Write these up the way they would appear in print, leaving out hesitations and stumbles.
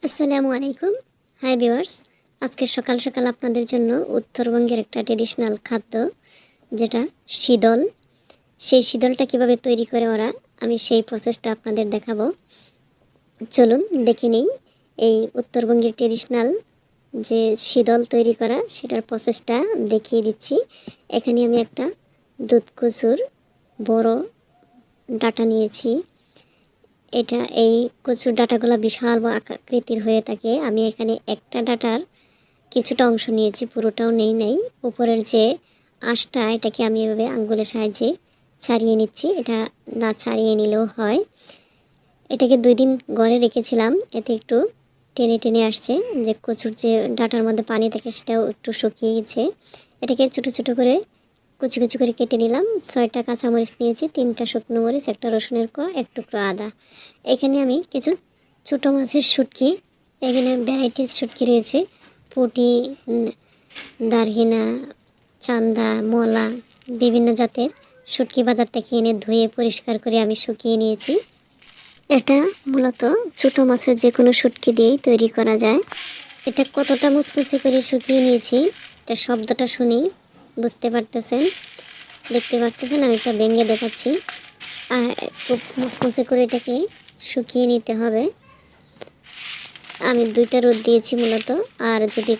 আসসালামু আলাইকুম। Hi viewers, আজকে সকাল সকাল আপনাদের জন্য উত্তরবঙ্গের একটা ট্রেডিশনাল খাদ্য যেটা শীতল, সেই শীতলটা কিভাবে তৈরি করে ওরা, আমি সেই প্রসেসটা আপনাদের দেখাবো। চলুন দেখে নিই এই উত্তরবঙ্গের ট্রেডিশনাল যে শীতল তৈরি করা সেটার প্রসেসটা দেখিয়ে দিচ্ছি। এখানে আমি একটা দুধ কচুর বড় ডাটা নিয়েছি। এটা এই কচুর ডাঁটাগুলো বিশাল আকৃতির হয়ে থাকে। আমি এখানে একটা ডাঁটার কিছুটা অংশ নিয়েছি, পুরোটাও নেই নাই। উপরের যে আঁশটা এটাকে আমি এভাবে আঙ্গুলের সাহায্যে ছাড়িয়ে নিচ্ছি। এটা না ছাড়িয়ে নিলেও হয়। এটাকে 2 দিন ঘরে রেখেছিলাম, এতে একটু টেনে টেনে আসছে। যে কচুর যে ডাঁটার মধ্যে পানি থাকে সেটাও একটু শুকিয়ে গেছে। এটাকে ছোটো ছোটো করে কুচি কুচি করে কেটে নিলাম। 6টা কাঁচামরিচ নিয়েছি, 3টা শুকনো মরিচ, একটা রসুনের কোয়া, এক টুকরো আদা। এখানে আমি কিছু ছোটো মাছের শুটকি, এখানে ভ্যারাইটিস শুটকি রয়েছে, পুঁটি, দারহিনা, চান্দা, মলা, বিভিন্ন জাতের শুটকি বাজার থেকে এনে ধুয়ে পরিষ্কার করে আমি শুকিয়ে নিয়েছি। এটা মূলত ছোটো মাছের যে কোনো শুটকি দিয়েই তৈরি করা যায়। এটা কতটা মুচমুচে করে শুকিয়ে নিয়েছি এটা শব্দটা শুনেই বুঝতে পারতেছেন, দেখতে পারতেছেন। আমি এটা ভেঙে দেখাচ্ছি। আর খুব মুচমুচে করে এটাকে শুকিয়ে নিতে হবে। আমি 2টা রোদ দিয়েছি মূলত, আর যদি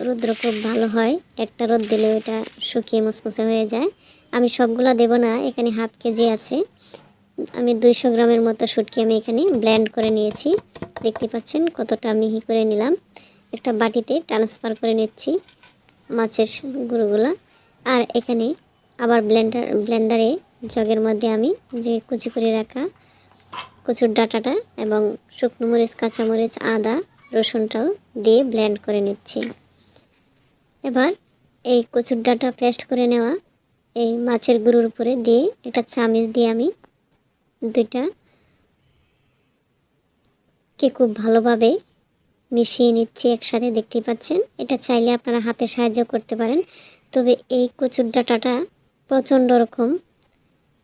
রৌদ্র খুব ভালো হয় একটা রোদ দিলে ওটা শুকিয়ে মুচমুচে হয়ে যায়। আমি সবগুলা দেব না, এখানে হাফ কেজি আছে। আমি 200 গ্রামের মতো শুটকি আমি এখানে ব্লেন্ড করে নিয়েছি। দেখতে পাচ্ছেন কতটা মিহি করে নিলাম। একটা বাটিতে ট্রান্সফার করে নিচ্ছি মাছের গুঁড়োগুলো। আর এখানে আবার ব্লেন্ডারে জগের মধ্যে আমি যে কুচি করে রাখা কচুর ডাঁটাটা এবং শুকনো মরিচ, কাঁচামরিচ, আদা, রসুনটাও দিয়ে ব্লেন্ড করে নিচ্ছি। এবার এই কচুর ডাঁটা পেস্ট করে নেওয়া এই মাছের গুঁড়োর উপরে দিয়ে একটা চামচ দিয়ে আমি 2টা কে খুব ভালোভাবে মিশিয়ে নিচ্ছি একসাথে। দেখতে পাচ্ছেন, এটা চাইলে আপনারা হাতে সাহায্য করতে পারেন। তবে এই কচুর ডাঁটাটা প্রচণ্ড রকম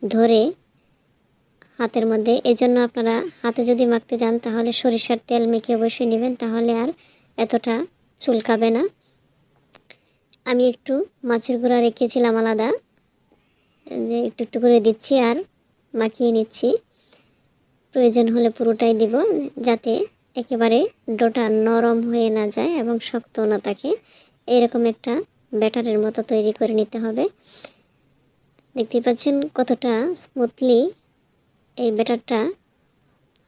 ধরে হাতের মধ্যে, এজন্য আপনারা হাতে যদি মাখতে যান তাহলে সরিষার তেল মেখে অবশ্যই নেবেন, তাহলে আর এতটা চুলকাবে না। আমি একটু মাছের গুঁড়া রেখেছিলাম আলাদা, যে একটু একটু করে দিচ্ছি আর মাখিয়ে নিচ্ছি। প্রয়োজন হলে পুরোটাই দিব, যাতে একেবারে ডোটা নরম হয়ে না যায় এবং শক্ত না থাকে। এরকম একটা ব্যাটারের মতো তৈরি করে নিতে হবে। দেখতে পাচ্ছেন কতটা স্মুথলি এই ব্যাটারটা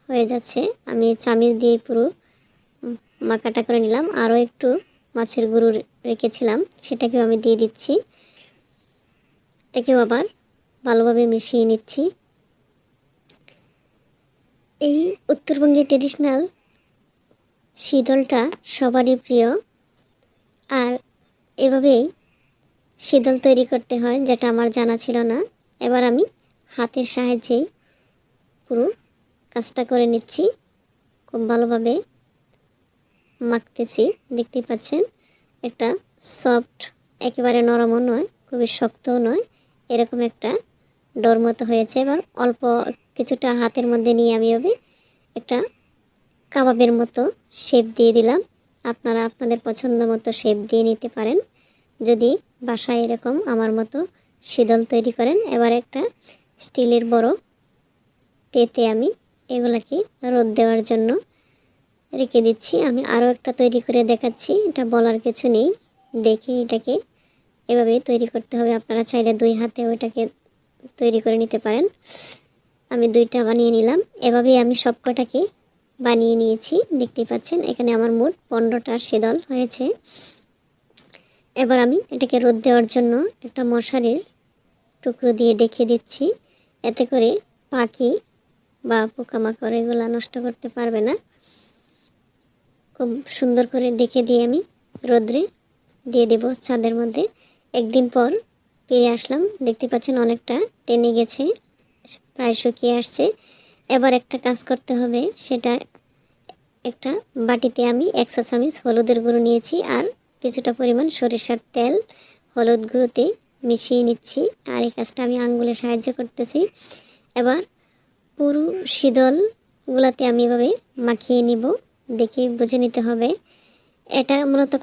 হয়ে যাচ্ছে। আমি চামচ দিয়ে পুরো মাখাটা করে নিলাম। আরও একটু মাছের গুঁড়ো রেখেছিলাম, সেটাকেও আমি দিয়ে দিচ্ছি। এটাকেও আবার ভালোভাবে মিশিয়ে নিচ্ছি। এই উত্তরবঙ্গের ট্রেডিশনাল শীতলটা সবারই প্রিয়। আর এভাবেই শীতল তৈরি করতে হয়, যেটা আমার জানা ছিল না। এবার আমি হাতের সাহায্যেই পুরো কাজটা করে নিচ্ছি, খুব ভালোভাবে মাখতেছি। দেখতে পাচ্ছেন একটা সফট, একেবারে নরমও নয়, খুবই শক্তও নয়, এরকম একটা ডোর মতো হয়েছে। এবার অল্প কিছুটা হাতের মধ্যে নিয়ে আমি একটা কাবাবের মতো শেপ দিয়ে দিলাম। আপনারা আপনাদের পছন্দ মতো শেপ দিয়ে নিতে পারেন যদি বাসায় এরকম আমার মতো শীতল তৈরি করেন। এবার একটা স্টিলের বড় টেতে আমি এগুলাকে রোদ দেওয়ার জন্য রেখে দিচ্ছি। আমি আরও একটা তৈরি করে দেখাচ্ছি, এটা বলার কিছু নেই, দেখে এটাকে এভাবে তৈরি করতে হবে। আপনারা চাইলে 2 হাতে ওইটাকে তৈরি করে নিতে পারেন। আমি 2টা বানিয়ে নিলাম। এভাবেই আমি সবকটাকে বানিয়ে নিয়েছি। দেখতে পাচ্ছেন এখানে আমার মোট 15টা শীতল হয়েছে। এবার আমি এটাকে রোদ দেওয়ার জন্য একটা মশারির টুকরো দিয়ে ডেকে দিচ্ছি, এতে করে পাখি বা পোকামাকড় এগুলো নষ্ট করতে পারবে না। খুব সুন্দর করে ডেকে দিয়ে আমি রোদ্রে দিয়ে দেব ছাদের মধ্যে। একদিন পর ফিরে আসলাম, দেখতে পাচ্ছেন অনেকটা টেনে গেছে, প্রায় শুকিয়ে আসছে। এবার একটা কাজ করতে হবে, সেটা একটা বাটিতে আমি 1 চা চামচ হলুদের গুঁড়ো নিয়েছি আর কিছুটা পরিমাণ সরিষার তেল হলুদ গুঁড়োতে মিশিয়ে নিচ্ছি। আর এই কাজটা আমি আঙ্গুলের সাহায্য করতেছি। এবার পুরো শীতলগুলাতে আমি এভাবে মাখিয়ে নিব। দেখে বুঝে নিতে হবে। এটা মূলত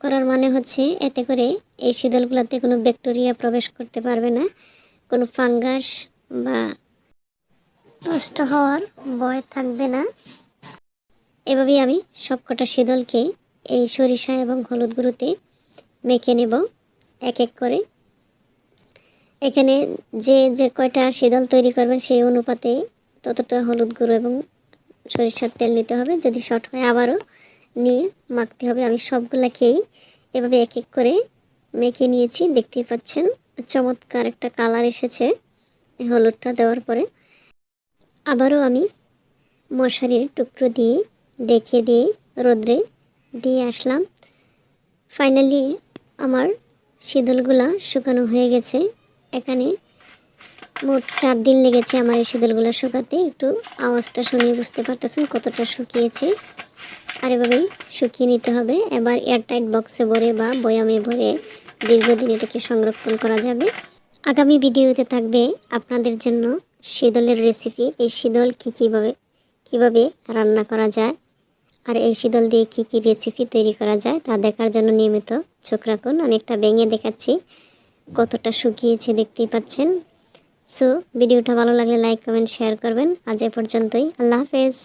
করার মানে হচ্ছে এতে করে এই শীতলগুলোতে কোনো ব্যাকটেরিয়া প্রবেশ করতে পারবে না, কোনো ফাঙ্গাস বা নষ্ট হওয়ার ভয় থাকবে না। এভাবেই আমি সবকটা শীতলকে এই সরিষা এবং হলুদ গুঁড়োতে মেখে নেব এক এক করে। এখানে যে কয়টা শীতল তৈরি করবেন সেই অনুপাতে ততটা হলুদ গুঁড়ো এবং সরিষার তেল নিতে হবে। যদি শর্ট হয় আবারও নিয়ে মাখতে হবে। আমি সবগুলাকেই এভাবে এক এক করে মেখে নিয়েছি, দেখতেই পাচ্ছেন চমৎকার একটা কালার এসেছে হলুদটা দেওয়ার পরে। আবারও আমি মশারির টুকরো দিয়ে রেখে দিয়ে রোদ্রে দিয়ে আসলাম। ফাইনালি আমার শীতলগুলা শুকানো হয়ে গেছে। এখানে মোট 4 দিন লেগেছে আমার এই শীতলগুলো শুকাতে। একটু আওয়াজটা শুনে বুঝতে পারতেছেন কতটা শুকিয়েছে। আর এভাবেই শুকিয়ে নিতে হবে। এবার এয়ারটাইট বক্সে ভরে বা বয়ামে ভরে দীর্ঘদিন এটাকে সংরক্ষণ করা যাবে। আগামী ভিডিওতে থাকবে আপনাদের জন্য শীতলের রেসিপি। এই শীতল কীভাবে রান্না করা যায় আর এই শীতল দিয়ে কী রেসিপি তৈরি করা যায় তা দেখার জন্য নিয়মিত চোখ রাখুন। আমি একটা ভেঙে দেখাচ্ছি কতটা শুকিয়েছে, দেখতেই পাচ্ছেন। সো ভিডিওটা ভালো লাগলে লাইক কমেন্ট শেয়ার করবেন। আজ এ পর্যন্তই। আল্লাহ হাফেজ।